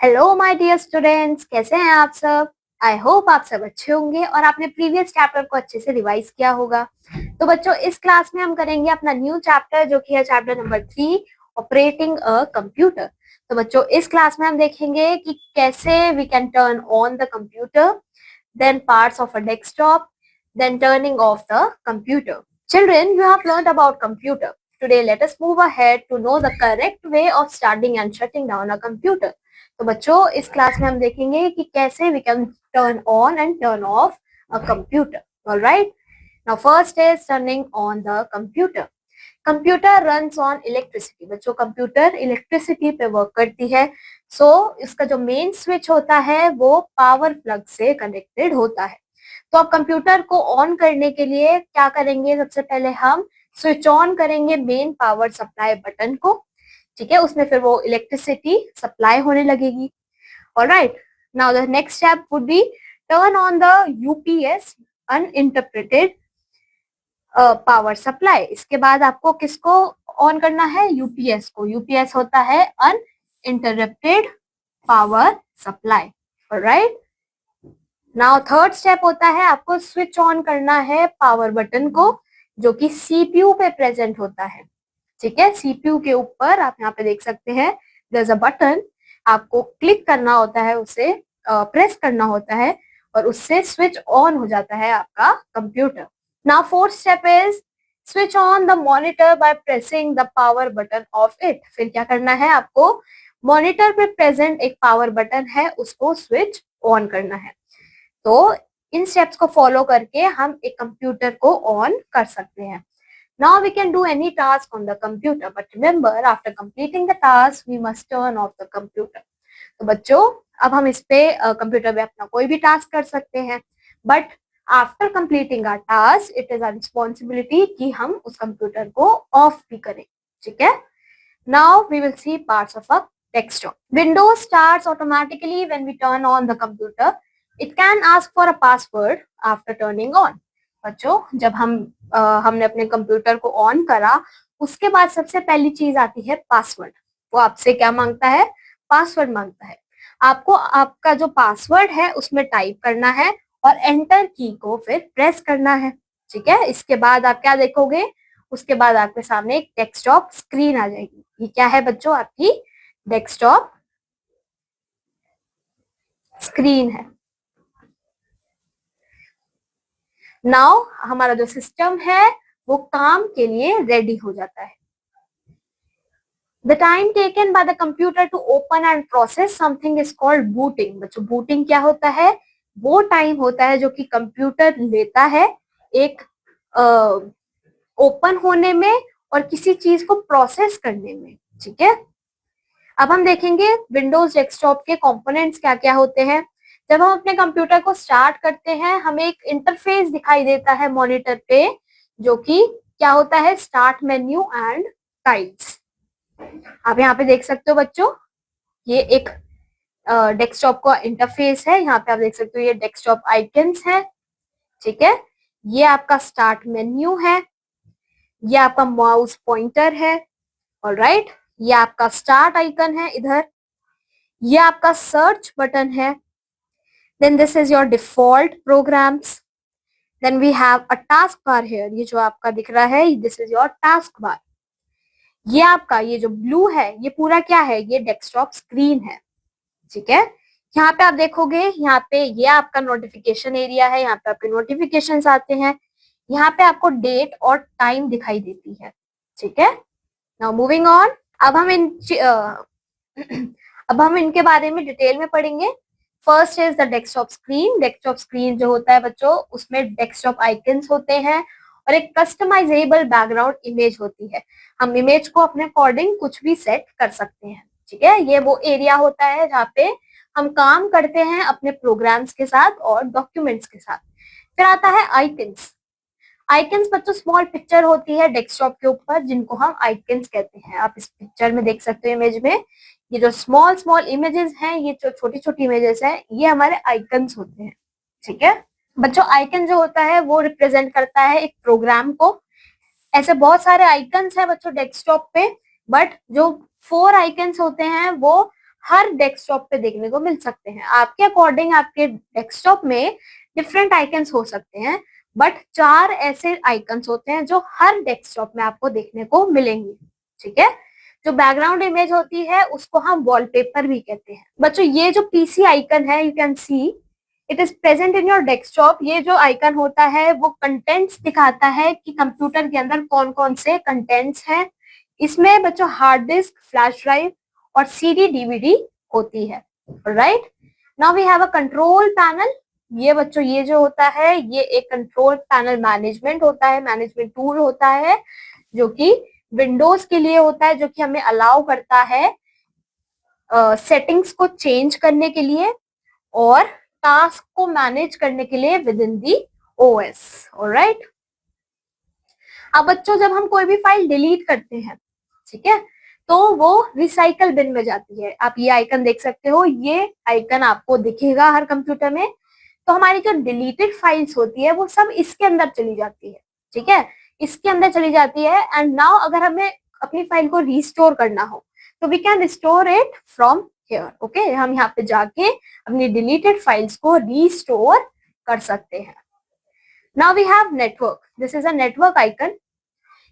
Hello my dear students, कैसे हैं आप सब। आई होप आप सब अच्छे होंगे और आपने प्रीवियस चैप्टर को अच्छे से रिवाइज किया होगा। तो बच्चों, इस क्लास में हम करेंगे अपना न्यू चैप्टर जो कि है chapter number 3, operating a computer. तो बच्चों, इस क्लास में हम देखेंगे कि कैसे we can turn on the computer, then parts of a desktop, then turning off the computer. Children, you have learned about computer. Today, let us move ahead to know the correct way of starting and shutting down a computer. तो बच्चों, इस class में हम देखेंगे कि कैसे we can turn on and turn off a computer. All right. Now, first is turning on the computer. Computer runs on electricity. बच्चों, computer electricity पे वर्क करती है। इसका जो मेन स्विच होता है वो पावर प्लग से कनेक्टेड होता है। तो अब कंप्यूटर को ऑन करने के लिए क्या करेंगे, सबसे पहले हम स्विच ऑन करेंगे मेन पावर सप्लाई बटन को। ठीक है, उसमें फिर वो इलेक्ट्रिसिटी सप्लाई होने लगेगी। Alright, now the next step would be turn on the UPS, uninterpreted power supply. इसके बाद आपको किसको ऑन करना है, यूपीएस को। यूपीएस होता है uninterrupted power supply. Alright, now third step होता है आपको स्विच ऑन करना है पावर बटन को, जो कि सीपीयू पे प्रेजेंट होता है। ठीक है, सीपीयू के ऊपर आप यहाँ पे देख सकते हैं देयर इज अ बटन। आपको क्लिक करना होता है, उसे प्रेस करना होता है और उससे स्विच ऑन हो जाता है आपका computer. Now fourth step is switch on the monitor by pressing the power button of it. फिर क्या करना है आपको, मॉनिटर पे प्रेजेंट एक पावर बटन है, उसको स्विच ऑन करना है। तो इन स्टेप्स को फॉलो करके हम एक कंप्यूटर को ऑन कर सकते हैं। Now we can do any task on the computer, but remember after completing the task we must turn off the computer. तो बच्चों, अब हम इस पे कंप्यूटर पे अपना कोई भी टास्क कर सकते हैं, but after completing our task it is our responsibility कि हम उस कंप्यूटर को ऑफ भी करें। ठीक है, now we will see parts of a desktop. Windows starts automatically when we turn on the computer. It can ask for a password after turning on. बच्चों, जब हमने अपने कंप्यूटर को ऑन करा, उसके बाद सबसे पहली चीज आती है पासवर्ड। वो आपसे क्या मांगता है, पासवर्ड मांगता है। आपको आपका जो पासवर्ड है उसमें टाइप करना है और एंटर की को फिर प्रेस करना है। ठीक है, इसके बाद आप क्या देखोगे, उसके बाद आपके सामने एक डेस्कटॉप स्क्रीन आ जाएगी। ये क्या है बच्चों, आपकी डेस्कटॉप स्क्रीन है। नाउ हमारा जो सिस्टम है वो काम के लिए रेडी हो जाता है। The time taken by the computer to open and process something is called booting. बच्चों, बूटिंग क्या होता है, वो टाइम होता है जो कि कंप्यूटर लेता है एक ओपन होने में और किसी चीज को प्रोसेस करने में। ठीक है, अब हम देखेंगे विंडोज डेस्कटॉप के कंपोनेंट्स क्या क्या होते हैं। जब हम अपने कंप्यूटर को स्टार्ट करते हैं, हमें एक इंटरफेस दिखाई देता है मॉनिटर पे, जो कि क्या होता है, स्टार्ट मेन्यू एंड टाइल्स। आप यहाँ पे देख सकते हो बच्चों, ये एक डेस्कटॉप का इंटरफेस है। यहाँ पे आप देख सकते हो ये डेस्कटॉप आइकन्स है। ठीक है, ये आपका स्टार्ट मेन्यू है, ये आपका माउस पॉइंटर है। ऑलराइट, ये आपका स्टार्ट आइकन है इधर, ये आपका सर्च बटन है। Then this is your default programs. Then we have a taskbar here, ये जो आपका दिख रहा है this is your taskbar. ये आपका ये जो ब्लू है ये पूरा क्या है, ये डेस्कटॉप स्क्रीन है। ठीक है, यहाँ पे आप देखोगे, यहाँ पे ये आपका नोटिफिकेशन एरिया है, यहाँ पे आपके नोटिफिकेशंस आते हैं, यहाँ पे आपको डेट और टाइम दिखाई देती है। ठीक है, नाउ मूविंग ऑन। अब हम अब हम इनके बारे में डिटेल में पढ़ेंगे। First is the desktop screen. Desktop screen जो होता है बच्चों, उसमें डेस्कटॉप आइकन्स होते हैं और एक कस्टमाइजेबल बैकग्राउंड इमेज होती है। हम इमेज को अपने अकॉर्डिंग कुछ भी सेट कर सकते हैं। ठीक है, ये वो एरिया होता है जहाँ पे हम काम करते हैं अपने प्रोग्राम्स के साथ और डॉक्यूमेंट्स के साथ। फिर आता है आइकन्स। आइकन्स बच्चों स्मॉल पिक्चर होती है डेस्कटॉप के ऊपर, जिनको हम आइकन्स कहते हैं। आप इस पिक्चर में देख सकते हो इमेज में, ये जो स्मॉल स्मॉल इमेजेस हैं, ये जो छोटी छोटी इमेजेस हैं, ये हमारे आइकन्स होते हैं। ठीक है बच्चों, आइकन जो होता है वो रिप्रेजेंट करता है एक प्रोग्राम को। ऐसे बहुत सारे आइकन्स हैं बच्चों डेस्कटॉप पे, बट जो 4 आइकन्स होते हैं वो हर डेस्कटॉप पे देखने को मिल सकते हैं। आपके अकॉर्डिंग आपके डेस्कटॉप में डिफरेंट आइकन्स हो सकते हैं, बट 4 ऐसे आइकन्स होते हैं जो हर डेस्कटॉप में आपको देखने को मिलेंगे। ठीक है, जो बैकग्राउंड इमेज होती है उसको हम वॉलपेपर भी कहते हैं। बच्चों ये जो पीसी आइकन है, you can see it is present in your desktop. ये जो आइकन होता है वो कंटेंट्स दिखाता है कि कंप्यूटर के अंदर कौन कौन से कंटेंट्स हैं। इसमें बच्चों हार्ड डिस्क, फ्लैश ड्राइव और सीडी डीवीडी होती है। Right, now we have a control panel. ये बच्चों ये जो होता है ये एक कंट्रोल पैनल मैनेजमेंट होता है, मैनेजमेंट टूल होता है जो कि विंडोज के लिए होता है, जो कि हमें अलाउ करता है सेटिंग्स को चेंज करने के लिए और टास्क को मैनेज करने के लिए with in the OS. Alright, अब बच्चों जब हम कोई भी फाइल डिलीट करते हैं, ठीक है, तो वो रिसाइकल बिन में जाती है। आप ये आइकन देख सकते हो, ये आइकन आपको दिखेगा हर कंप्यूटर में। तो हमारी जो डिलीटेड फाइल्स होती है वो सब इसके अंदर चली जाती है। ठीक है, इसके अंदर चली जाती है। एंड नाउ अगर हमें अपनी फाइल को रिस्टोर करना हो तो we can restore it from here. Okay, हम यहाँ पे जाके अपनी डिलीटेड फाइल्स को रिस्टोर कर सकते हैं। Now we have network. This is a network icon.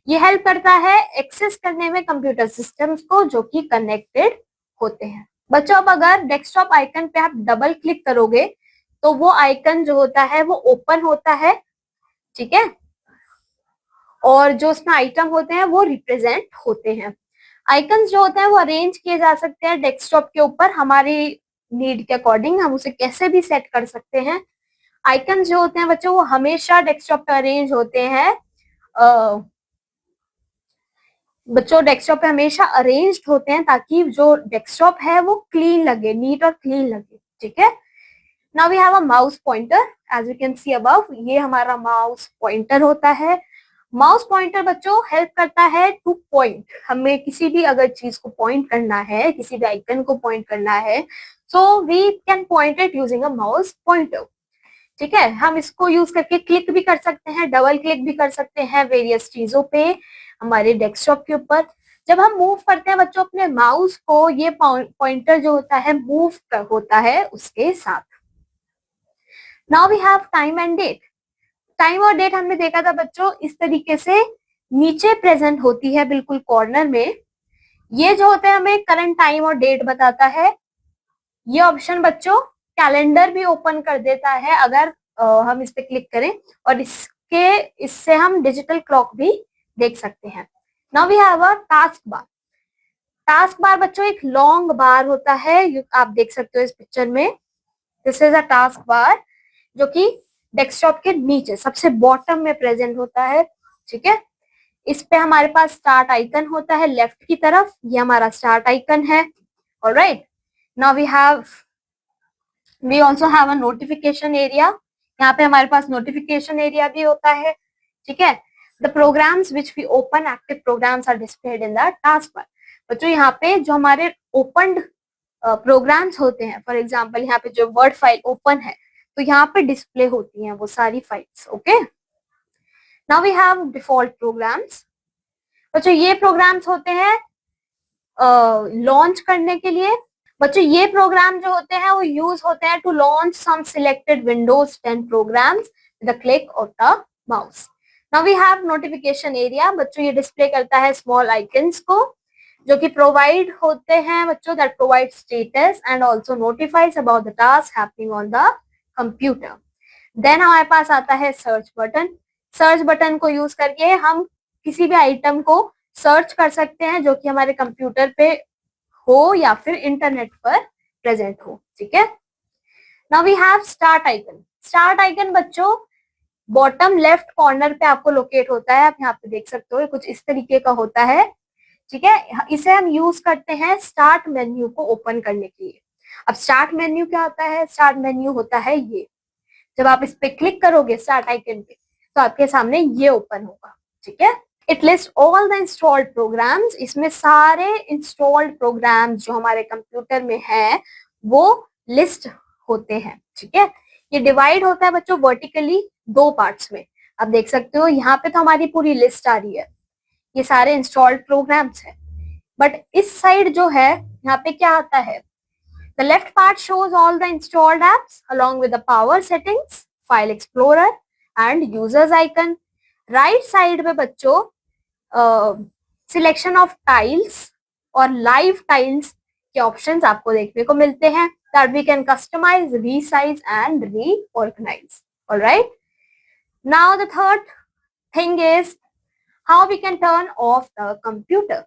ये हेल्प करता है एक्सेस करने में कंप्यूटर सिस्टम्स को जो कि कनेक्टेड होते हैं। बच्चों अब अगर डेस्कटॉप आइकन पे आप डबल क्लिक करोगे तो वो आइकन जो होता है वो ओपन होता है। ठीक है, और जो उसमें आइटम होते हैं वो रिप्रेजेंट होते हैं। आइकन्स जो होते हैं वो अरेंज किए जा सकते हैं डेस्कटॉप के ऊपर, हमारी नीड के अकॉर्डिंग हम उसे कैसे भी सेट कर सकते हैं। आइकन्स जो होते हैं बच्चों वो हमेशा डेस्कटॉप पे अरेंज होते हैं। बच्चों डेस्कटॉप पे हमेशा अरेंज्ड होते हैं ताकि जो डेस्कटॉप है वो क्लीन लगे, नीट और क्लीन लगे। ठीक है, now we have a mouse pointer. As you can see above, ये हमारा माउस पॉइंटर होता है। माउस पॉइंटर बच्चों हेल्प करता है टू पॉइंट। हमें किसी भी अगर चीज को पॉइंट करना है, किसी भी आइकन को पॉइंट करना है, so we can point it using a mouse pointer. ठीक है, हम इसको यूज करके क्लिक भी कर सकते हैं, डबल क्लिक भी कर सकते हैं वेरियस चीजों पे हमारे डेस्कटॉप के ऊपर। जब हम मूव करते हैं बच्चों अपने माउस को, ये पॉइंटर जो होता है मूव होता है उसके साथ। Now we have time and date. Time और डेट हमने देखा था बच्चों इस तरीके से नीचे प्रेजेंट होती है बिल्कुल कॉर्नर में। ये जो होता है हमें करंट टाइम और डेट बताता है। ये ऑप्शन बच्चों कैलेंडर भी ओपन कर देता है अगर हम इस पे क्लिक करें, और इससे हम डिजिटल क्लॉक भी देख सकते हैं। Now we have a taskbar. Taskbar बच्चों एक लॉन्ग बार होता है, आप देख सकते हो इस पिक्चर में। This is a task bar जो कि डेस्कटॉप के नीचे सबसे बॉटम में प्रेजेंट होता है। ठीक है, इस पे हमारे पास स्टार्ट आइकन होता है लेफ्ट की तरफ, ये हमारा स्टार्ट आइकन है। Alright, now we also have a notification area. यहाँ पे हमारे पास नोटिफिकेशन एरिया भी होता है। ठीक है, the programs which we open, active programs are displayed in the taskbar. बच्चों यहाँ पे जो हमारे ओपन प्रोग्राम्स होते हैं, फॉर एग्जाम्पल यहाँ पे जो वर्ड फाइल ओपन है तो यहाँ पे डिस्प्ले होती हैं वो सारी files. Okay, now we have default programs. बच्चों ये प्रोग्राम्स होते हैं लॉन्च करने के लिए। बच्चों ये प्रोग्राम जो होते हैं वो यूज होते हैं to launch some selected Windows 10 programs with a click of the mouse. Now we have notification area. बच्चों ये डिस्प्ले करता है स्मॉल आइकन्स को जो कि प्रोवाइड होते हैं बच्चों, that provide status and also notifies about the task happening on the computer. Then हमारे पास आता है सर्च बटन। सर्च बटन को यूज करके हम किसी भी आइटम को सर्च कर सकते हैं जो कि हमारे कंप्यूटर पे हो या फिर इंटरनेट पर प्रेजेंट हो। ठीक है, now we have start icon. Start icon बच्चों बॉटम लेफ्ट कॉर्नर पे आपको लोकेट होता है, आप यहाँ पे देख सकते हो कुछ इस तरीके का होता है। ठीक है, इसे हम यूज करते हैं स्टार्ट मेन्यू को ओपन करने के लिए। अब स्टार्ट मेन्यू क्या होता है? स्टार्ट मेन्यू होता है ये, जब आप इस पे क्लिक करोगे स्टार्ट आइकन पे तो आपके सामने ये ओपन होगा। ठीक है, it list all the installed programs. इसमें सारे इंस्टॉल्ड प्रोग्राम्स जो हमारे कंप्यूटर में है वो लिस्ट होते हैं। ठीक है, ये डिवाइड होता है बच्चों वर्टिकली 2 पार्ट्स में। आप देख सकते हो यहाँ पे तो हमारी पूरी लिस्ट आ रही है, ये सारे इंस्टॉल्ड प्रोग्राम्स है। बट इस साइड जो है यहाँ पे क्या आता है, The left part shows all the installed apps along with the power settings, file explorer and users icon. Right side पे बच्चों सिलेक्शन ऑफ टाइल्स और लाइव टाइल्स के ऑप्शंस आपको देखने को मिलते हैं that we can customize, resize and reorganize. All right. Now the third thing is how we can turn off the computer.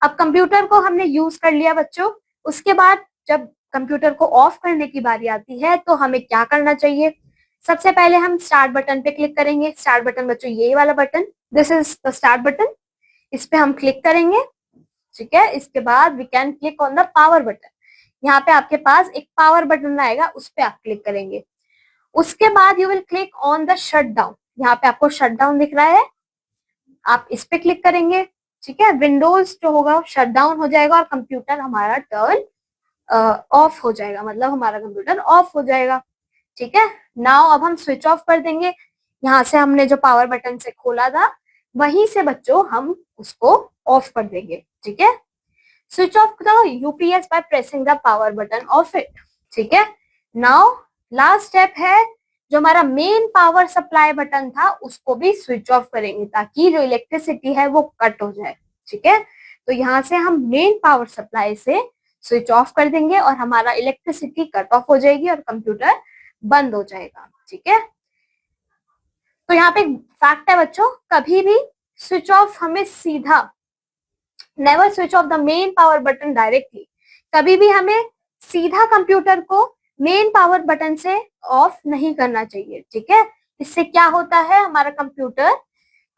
अब कंप्यूटर को हमने यूज कर लिया बच्चों, उसके बाद जब कंप्यूटर को ऑफ करने की बारी आती है तो हमें क्या करना चाहिए? सबसे पहले हम स्टार्ट बटन पे क्लिक करेंगे. स्टार्ट बटन बच्चों ये वाला button, this is the start button. इस पे हम क्लिक करेंगे. ठीक है. इसके बाद we can click on the power button. यहाँ पे आपके पास एक पावर बटन आएगा, उस पे आप क्लिक करेंगे. उसके बाद you will click on the shut down. यहाँ पे आपको शट डाउन दिख रहा है, आप इस पे क्लिक करेंगे. ठीक है. विंडोज जो होगा शट डाउन हो जाएगा और कंप्यूटर हमारा टर्न ऑफ हो जाएगा, मतलब हमारा कंप्यूटर ऑफ हो जाएगा. ठीक है. नाउ अब हम स्विच ऑफ कर देंगे. यहाँ से हमने जो पावर बटन से खोला था वहीं से बच्चों हम उसको ऑफ कर देंगे. ठीक है. Switch off the UPS by pressing the power button of it. ठीक है. नाउ लास्ट स्टेप है, जो हमारा मेन पावर सप्लाई बटन था उसको भी स्विच ऑफ करेंगे ताकि जो इलेक्ट्रिसिटी है वो कट हो जाए. ठीक है. तो यहाँ से हम मेन पावर सप्लाई से स्विच ऑफ कर देंगे और हमारा इलेक्ट्रिसिटी कट ऑफ हो जाएगी और कंप्यूटर बंद हो जाएगा. ठीक है. तो यहाँ पे फैक्ट है बच्चों, कभी भी स्विच ऑफ हमें सीधा, never switch off the main power button directly, कभी भी हमें सीधा कंप्यूटर को मेन पावर बटन से ऑफ नहीं करना चाहिए. ठीक है. इससे क्या होता है, हमारा कंप्यूटर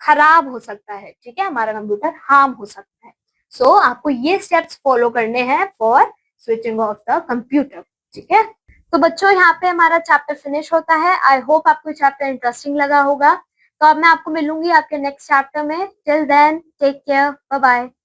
खराब हो सकता है. ठीक है. हमारा कंप्यूटर हार्म हो सकता है. सो आपको ये स्टेप्स फॉलो करने हैं for switching off the computer. ठीक है. तो बच्चों यहाँ पे हमारा चैप्टर फिनिश होता है. आई होप आपको चैप्टर इंटरेस्टिंग लगा होगा. तो अब मैं आपको मिलूंगी आपके नेक्स्ट चैप्टर में. Till then take care, bye bye.